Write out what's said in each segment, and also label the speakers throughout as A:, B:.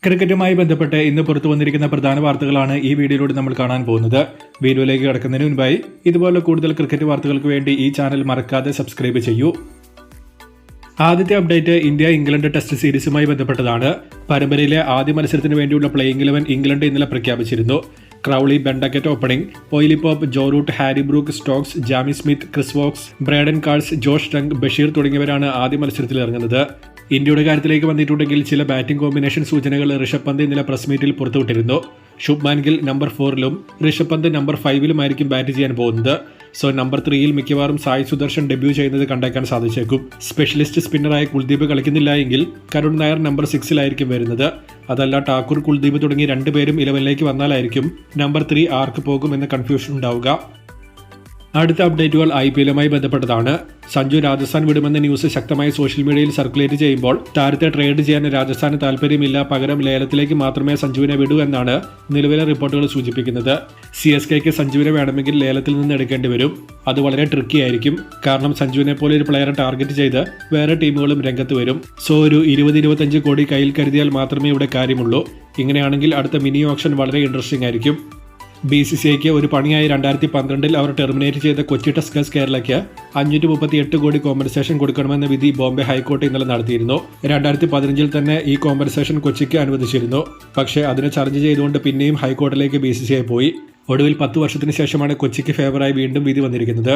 A: ക്രിക്കറ്റുമായി ബന്ധപ്പെട്ട് ഇന്ന് പുറത്തു വന്നിരിക്കുന്ന പ്രധാന വാർത്തകളാണ് ഈ വീഡിയോയിലൂടെ നമ്മൾ കാണാൻ പോകുന്നത്. വീഡിയോയിലേക്ക് കടക്കുന്നതിന് മുൻപായി ഇതുപോലെ കൂടുതൽ ക്രിക്കറ്റ് വാർത്തകൾക്ക് വേണ്ടി ഈ ചാനൽ മറക്കാതെ സബ്സ്ക്രൈബ് ചെയ്യൂ. ആദ്യത്തെ അപ്ഡേറ്റ് ഇന്ത്യ ഇംഗ്ലണ്ട് ടെസ്റ്റ് സീരീസുമായി ബന്ധപ്പെട്ടതാണ്. പരമ്പരയിലെ ആദ്യ മത്സരത്തിന് വേണ്ടിയുള്ള പ്ലേയിങ് 11 ഇംഗ്ലണ്ട് ഇന്നലെ പ്രഖ്യാപിച്ചിരുന്നു. Crawley, Ben Duckett opening, Ollie Pope, Joe Root, Harry Brook, Stokes, Jamie Smith, Chris Woakes, Brydon Carse, Josh Tongue, Bashir തുടങ്ങിയവരാണ് ആദ്യ മത്സരത്തിൽ ഇറങ്ങുന്നത്. ഇന്ത്യയുടെ കാര്യത്തിലേക്ക് വന്നിട്ടുണ്ടെങ്കിൽ ചില ബാറ്റിംഗ് കോമ്പിനേഷൻ സൂചനകൾ ഋഷഭ് പന്ത് ഇന്നലെ പ്രസ് മീറ്റിൽ പുറത്തുവിട്ടിരുന്നു. Shubman Gill number 4-ലും Rishabh Pant number 5-ലുമായിരിക്കും bat ചെയ്യാൻ പോകുന്നത്. സോ നമ്പർ 3-ൽ മിക്കവാറും സായ് സുദർശൻ ഡെബ്യൂ ചെയ്യുന്നത് കണ്ടേക്കാൻ സാധിച്ചേക്കും. സ്പെഷ്യലിസ്റ്റ് സ്പിന്നറായ കുൽദീപ് കളിക്കുന്നില്ല എങ്കിൽ കരുൺ നായർ നമ്പർ 6-ലായിരിക്കും വരുന്നത്. അതല്ല ഠാക്കൂർ, കുൽദീപ് തുടങ്ങി രണ്ടുപേരും 11-ലേക്ക് വന്നാലായിരിക്കും നമ്പർ 3 ആർക്ക് പോകും എന്ന കൺഫ്യൂഷൻ ഉണ്ടാവുക. അടുത്ത അപ്ഡേറ്റുകൾ IPL-മായി ബന്ധപ്പെട്ടതാണ്. സഞ്ജു രാജസ്ഥാൻ വിടുമെന്ന ന്യൂസ് ശക്തമായി സോഷ്യൽ മീഡിയയിൽ സർക്കുലേറ്റ് ചെയ്യുമ്പോൾ താരത്തെ ട്രേഡ് ചെയ്യാൻ രാജസ്ഥാന് താല്പര്യമില്ല, പകരം ലേലത്തിലേക്ക് മാത്രമേ സഞ്ജുവിനെ വിടൂ എന്നാണ് നിലവിലെ റിപ്പോർട്ടുകൾ സൂചിപ്പിക്കുന്നത്. CSKയ്ക്ക് സഞ്ജുവിനെ വേണമെങ്കിൽ ലേലത്തിൽ നിന്ന് എടുക്കേണ്ടി വരും. അത് വളരെ ട്രിക്കി ആയിരിക്കും. കാരണം സഞ്ജുവിനെ പോലെ ഒരു പ്ലെയറെ ടാർഗറ്റ് ചെയ്ത് വേറെ ടീമുകളും രംഗത്ത് വരും. സോ ഒരു 20-25 കോടി കയ്യിൽ കരുതിയാൽ മാത്രമേ ഇവിടെ കാര്യമുള്ളൂ. ഇങ്ങനെയാണെങ്കിൽ അടുത്ത മിനി ഓപ്ഷൻ വളരെ ഇൻട്രസ്റ്റിംഗ് ആയിരിക്കും. BCCIക്ക് ഒരു പണിയായി 2012-ൽ അവർ ടെർമിനേറ്റ് ചെയ്ത കൊച്ചി ടസ്കേഴ്സ് കേരളയ്ക്ക് 538 കോടി കോമ്പൻസേഷൻ കൊടുക്കണമെന്ന വിധി ബോംബെ ഹൈക്കോടതി ഇന്നലെ നടത്തിയിരുന്നു. 2015-ൽ തന്നെ ഈ കോമ്പൻസേഷൻ കൊച്ചിക്ക് അനുവദിച്ചിരുന്നു. പക്ഷേ അതിനെ ചലഞ്ച് ചെയ്തുകൊണ്ട് പിന്നെയും ഹൈക്കോടതിയിലേക്ക് BCCI പോയി. ഒടുവിൽ 10 വർഷത്തിന് ശേഷമാണ് കൊച്ചിക്ക് ഫേവറായി വീണ്ടും വിധി വന്നിരിക്കുന്നത്.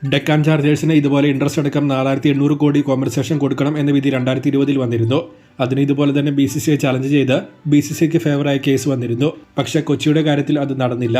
A: ഡെക്കാൻ ചാർജേഴ്സിന് ഇതുപോലെ ഇൻട്രസ്റ്റ് അടക്കം 4800 കോടി കോമ്പൻസേഷൻ കൊടുക്കണം എന്ന വിധി 2020-ൽ വന്നിരുന്നു. അതിന് ഇതുപോലെ തന്നെ BCCI ചലഞ്ച് ചെയ്ത് BCCIക്ക് ഫേവറായ കേസ് വന്നിരുന്നു. പക്ഷേ കൊച്ചിയുടെ കാര്യത്തിൽ അത് നടന്നില്ല.